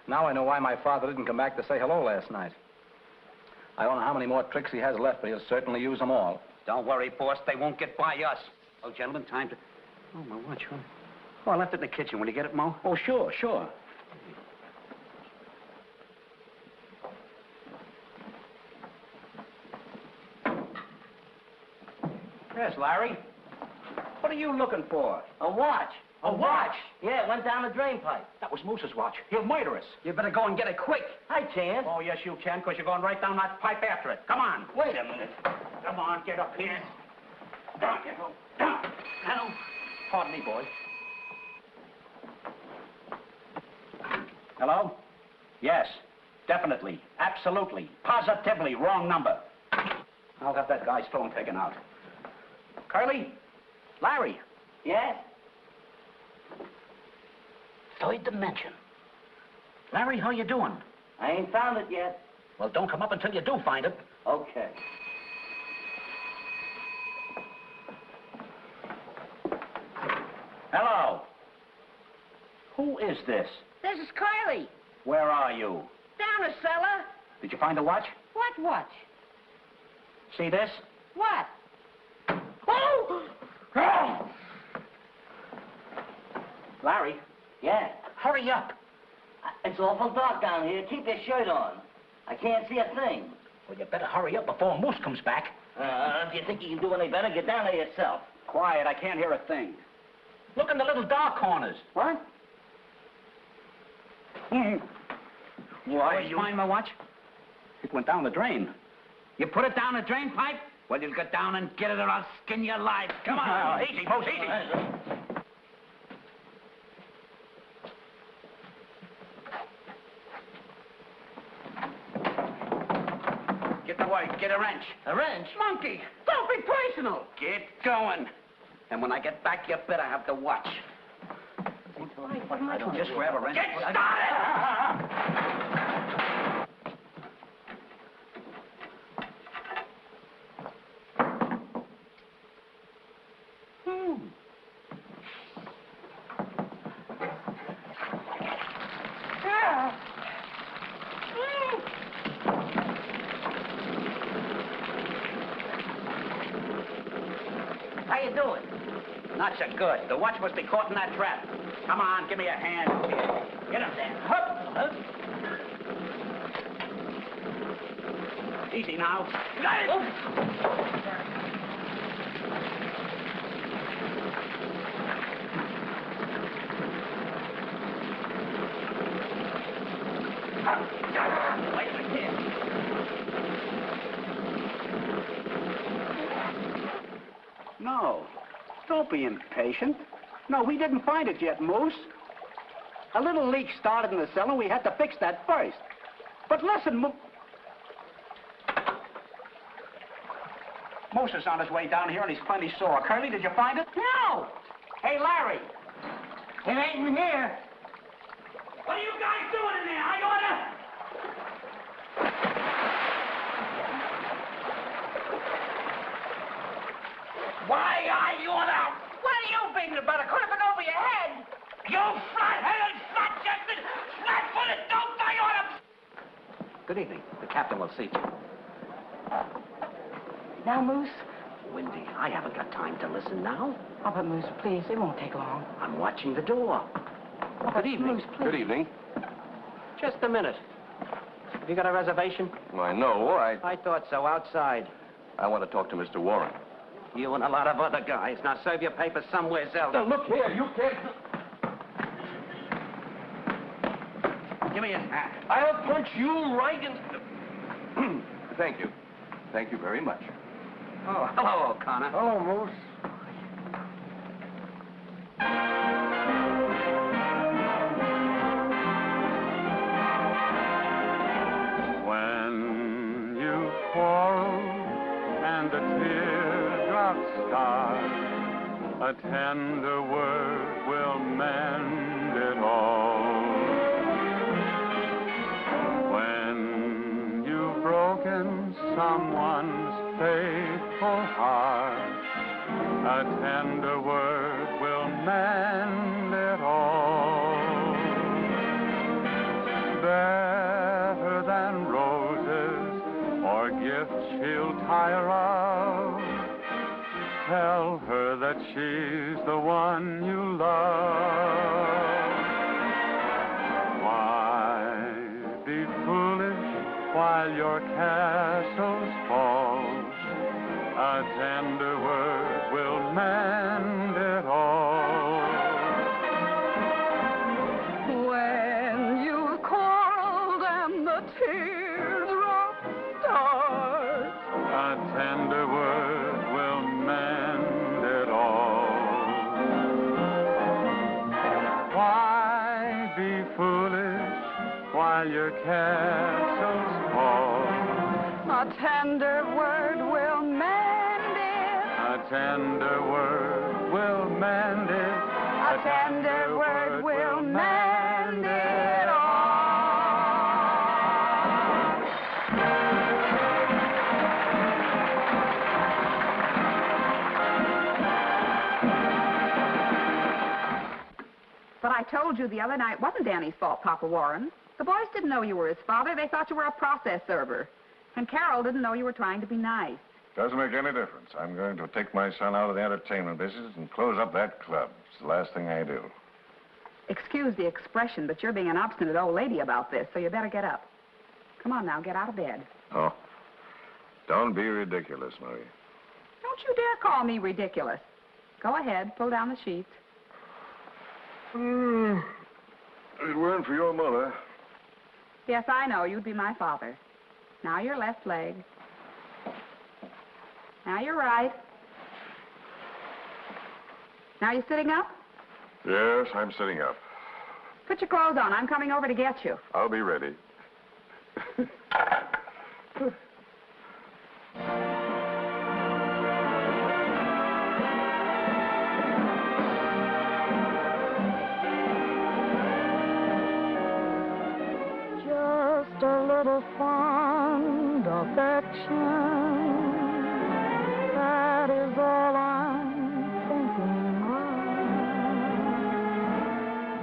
Now I know why my father didn't come back to say hello last night. I don't know how many more tricks he has left, but he'll certainly use them all. Don't worry, boss. They won't get by us. Oh, gentlemen, time to... Oh, my watch, huh? Oh, I left it in the kitchen. Will you get it, Mo? Oh, sure, sure. Yes, Larry. What are you looking for? A watch. A watch? Yeah, it went down the drain pipe. That was Moose's watch. He'll murder us. You better go and get it quick. I can't. Oh, yes, you can, because you're going right down that pipe after it. Come on. Wait a minute. Come on, get up here. Down you go. Down. Down. Pardon me, boy. Hello? Yes, definitely, absolutely, positively wrong number. I'll have that guy's phone taken out. Curly? Larry? Yes? Third dimension. Larry, how you doing? I ain't found it yet. Well, don't come up until you do find it. Okay. Hello? Who is this? This is Carly. Where are you? Down the cellar. Did you find a watch? What watch? See this? What? Oh! Oh! Larry? Yeah? Hurry up. It's awful dark down here. Keep your shirt on. I can't see a thing. Well, you better hurry up before Moose comes back. If you think you can do any better, get down there yourself. Quiet, I can't hear a thing. Look in the little dark corners. What? Why, you find my watch? It went down the drain. You put it down the drain pipe? Well, you'll get down and get it or I'll skin you alive. Come on. Easy, Moose, easy. Get the work. Get a wrench. A wrench? Monkey, don't be personal. Get going. And when I get back, you better have the watch. I don't just grab a wrench. Get started! How you doing? Not so good. The watch must be caught in that trap. Come on, give me a hand. Get up there. Hup, hup. Easy now. Got it! Wait a minute here. No. Don't be impatient. No, we didn't find it yet, Moose. A little leak started in the cellar. We had to fix that first. But listen, Moose is on his way down here and he's plenty sore. Curly, did you find it? No. Hey, Larry. It ain't in here. What are you guys doing in there? I order. Why are you out? What are you beating about? It could have been over your head. You flat-headed, flat-chested, flat-footed dope, I order. Good evening. The captain will see you. Now, Moose? Windy, I haven't got time to listen now. Oh, but Moose, please, it won't take long. I'm watching the door. Oh, Good evening. Moose, please. Good evening. Just a minute. Have you got a reservation? I know. I thought so. Outside. I want to talk to Mr. Warren. You and a lot of other guys. Now serve your papers somewhere else. Now, look here. You can't... Give me a hat. I'll punch you right in... Thank you. Thank you very much. Oh, hello, O'Connor. Hello, Moose. When you quarrel and the teardrops start, a tender word will mend it all. When you've broken someone's faithful heart, a tender word will mend it all. Better than roses or gifts she'll tire of, tell her that she's the one you love. Why be foolish while your castles fall? A tender word will mend it all. When you quarreled and the teardrops start, A tender word will mend it all. Why be foolish while your castles fall? a tender word will mend it. A tender word will mend it. A tender word will mend it all. But I told you the other night it wasn't Danny's fault, Papa Warren. The boys didn't know you were his father. They thought you were a process server. And Carol didn't know you were trying to be nice. Doesn't make any difference. I'm going to take my son out of the entertainment business and close up that club. It's the last thing I do. Excuse the expression, but you're being an obstinate old lady about this, so you better get up. Come on now, get out of bed. Oh, don't be ridiculous, Marie. Don't you dare call me ridiculous. Go ahead, pull down the sheets. If it weren't for your mother. Yes, I know, you'd be my father. Now your left leg. Now your right. Now you sitting up? Yes, I'm sitting up. Put your clothes on. I'm coming over to get you. I'll be ready. Just a little fond affection. That is all I'm thinking of.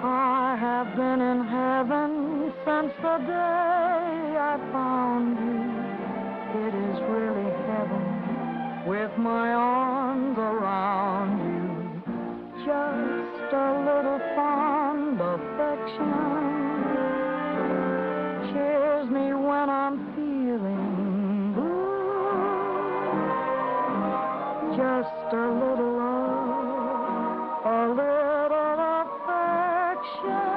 I have been in heaven since the day I found you. It is really heaven with my arms around you. Just a little fond affection cheers me when I'm feeling blue. Just a little love, a little affection,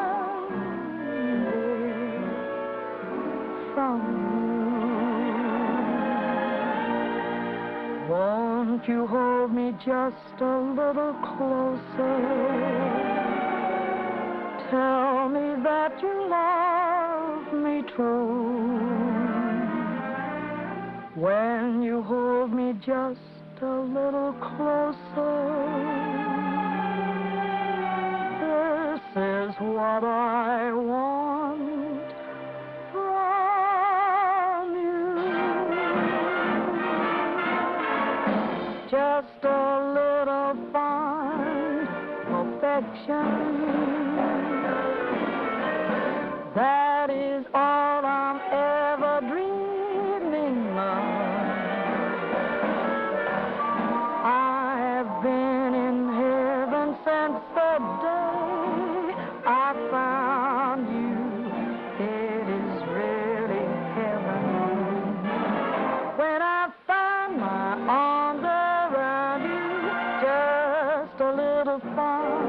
dear, from you. Won't you hold me just a little closer? Tell me that you love me true. When you hold me just a little closer, this is what I want from you. Just a little fond affection. That is all I'm ever dreaming of. I have been in heaven since the day I found you. It is really heaven when I find my arms around you. Just a little fun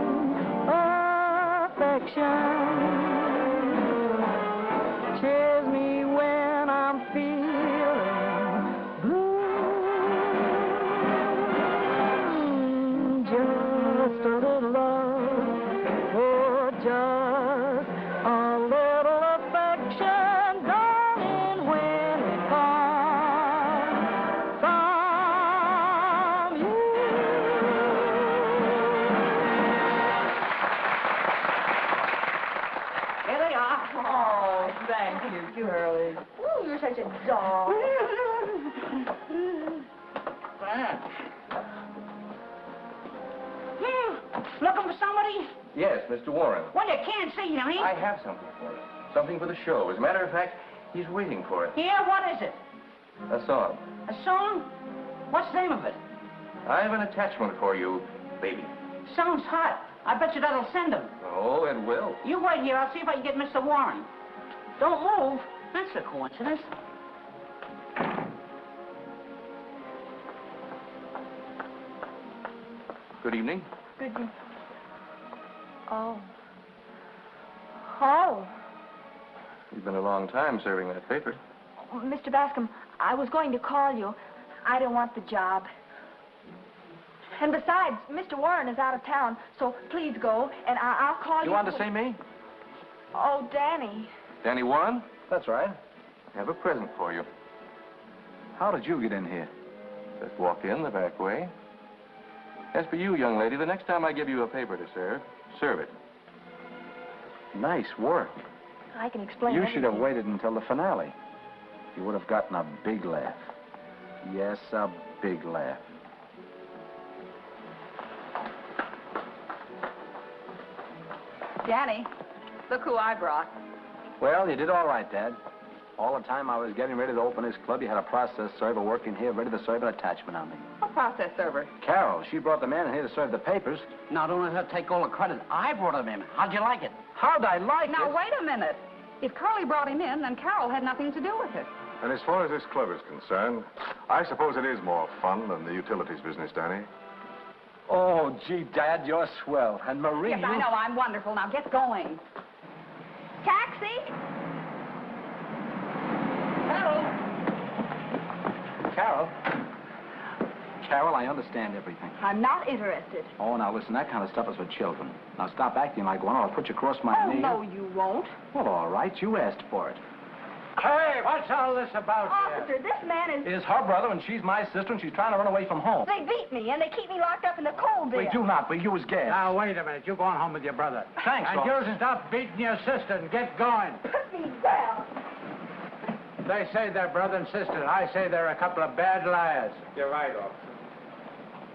a dog. Looking for somebody? Yes, Mr. Warren. Well, you can't see him, I have something for him. Something for the show. As a matter of fact, he's waiting for it. Yeah, what is it? A song. A song? What's the name of it? I have an attachment for you, baby. Sounds hot. I bet you that'll send him. Oh, it will. You wait here. I'll see if I can get Mr. Warren. Don't move. That's a coincidence. Good evening. Good evening. Oh. Oh. You've been a long time serving that paper. Mr. Bascom, I was going to call you. I don't want the job. And besides, Mr. Warren is out of town, so please go, and I'll call you. You want to see me? Oh, Danny. Danny Warren? That's right. I have a present for you. How did you get in here? Just walk in the back way. As for you, young lady, the next time I give you a paper to serve it. Nice work. I can explain You should have everything. waited until the finale. You would have gotten a big laugh. Yes, a big laugh. Danny, look who I brought. Well, you did all right, Dad. All the time I was getting ready to open this club, you had a process server working here ready to serve an attachment on me. What process server? Carol, she brought the man in here to serve the papers. Now, don't let her take all the credit. I brought him in. How'd you like it? How'd I like Now, it? wait a minute. If Curly brought him in, then Carol had nothing to do with it. And as far as this club is concerned, I suppose it is more fun than the utilities business, Danny. Oh, gee, Dad, you're swell. And Marie, Yes, I know. I'm wonderful. Now, get going. Taxi? Carol. Carol, I understand everything. I'm not interested. Oh, now listen, that kind of stuff is for children. Now stop acting like one or I'll put you across my knee. No, you won't. Well, all right, you asked for it. Hey, what's all this about Officer, this man is... Is her brother, and she's my sister, and she's trying to run away from home. They beat me, and they keep me locked up in the cold We bin. do not. We use gas. Now, wait a minute. You're going home with your brother. Thanks, And officer. you stop beating your sister and get going. Put me down. They say they're brother and sister. I say they're a couple of bad liars. You're right, officer.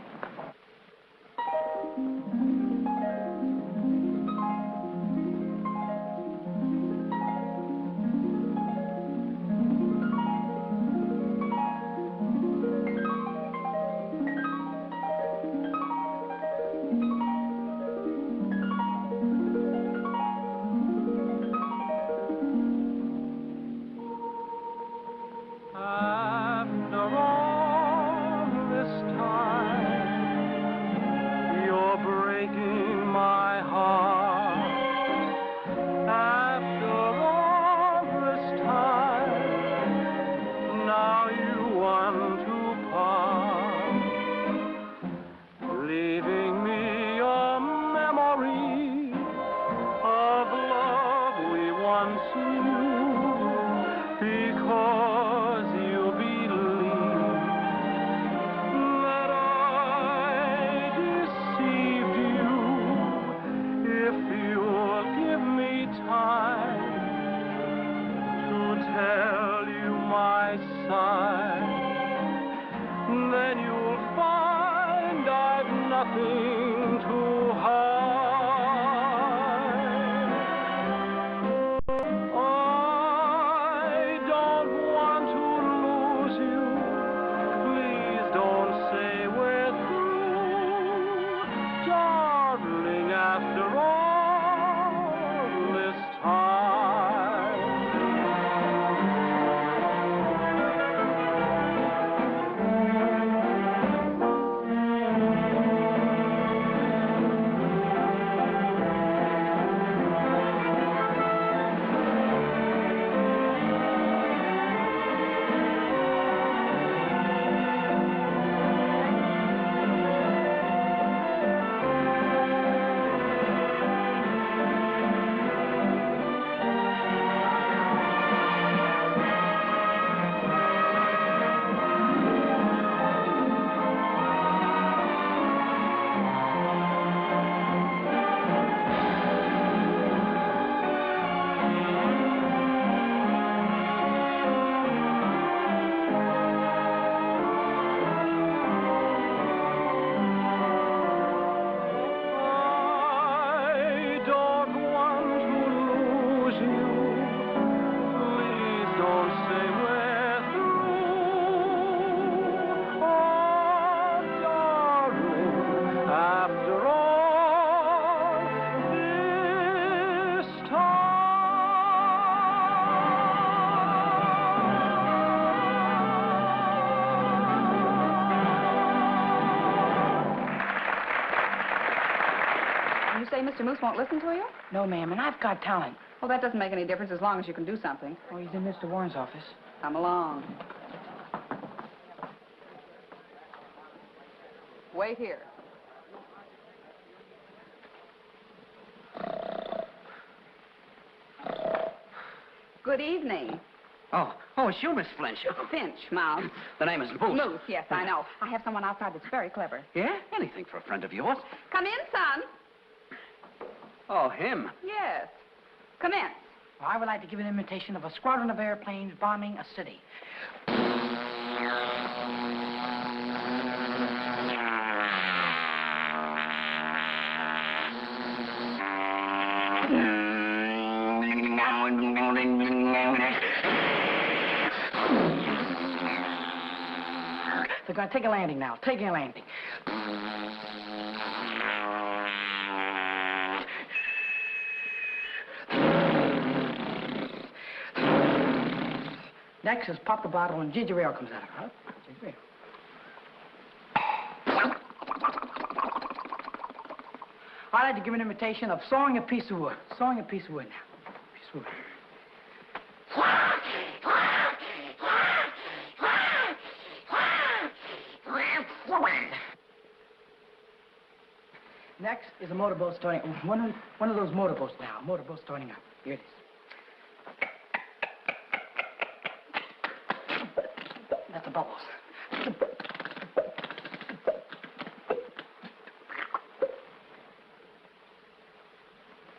Because you say Mr. Moose won't listen to you? No, ma'am, and I've got talent. Well, that doesn't make any difference as long as you can do something. Oh, he's in Mr. Warren's office. Come along. Wait here. Good evening. Oh, it's you, Miss Flinch. Finch, Mouse. The name is Moose. Moose, yes, I know. I have someone outside that's very clever. Yeah? Anything for a friend of yours. Come in, son. Oh, him. Yes. Come in. Well, I would like to give an imitation of a squadron of airplanes bombing a city. They're going to take a landing now. Taking a landing. Next is pop the bottle and ginger ale comes out of it. Huh? Ginger ale. I'd like to give an imitation of sawing a piece of wood. Sawing a piece of wood now. Piece of wood. Next is a motorboat starting. One of those motorboats now. Motorboat starting up. Here it is. That's the bubbles.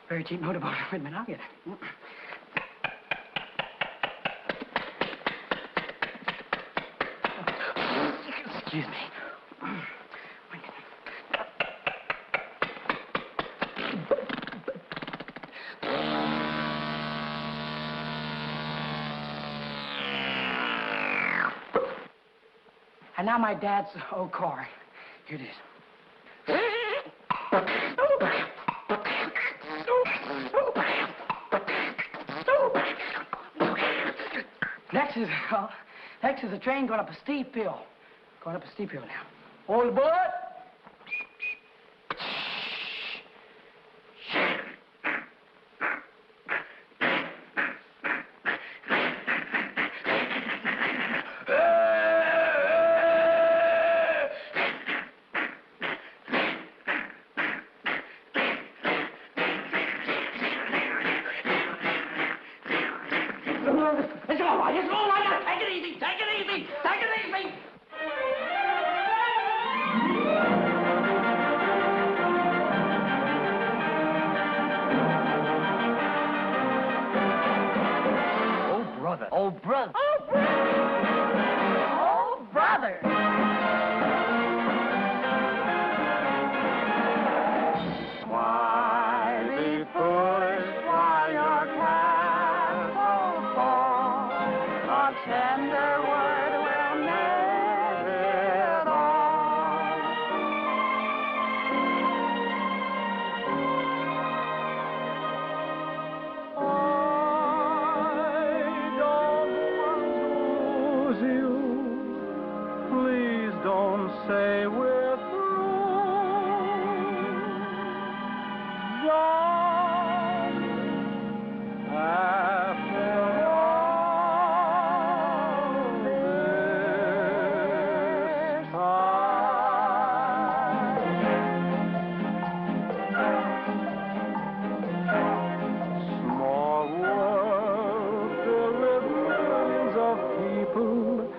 Very cheap motorboat. Wait a minute, I'll get it. Excuse me. And now my dad's old car. Here it is. Next is a train going up a steep hill. Going up a steep hill now. Hold aboard. It's all right. It's all right. Take it easy. Take it easy. Take it easy. Oh, brother. Oh, brother. Oh, brother. Why be foolish while your castle's fall? A tender word will mend it all. I don't want to lose you. Please don't say we're through. Darling, after all this time, small world filled with millions of people.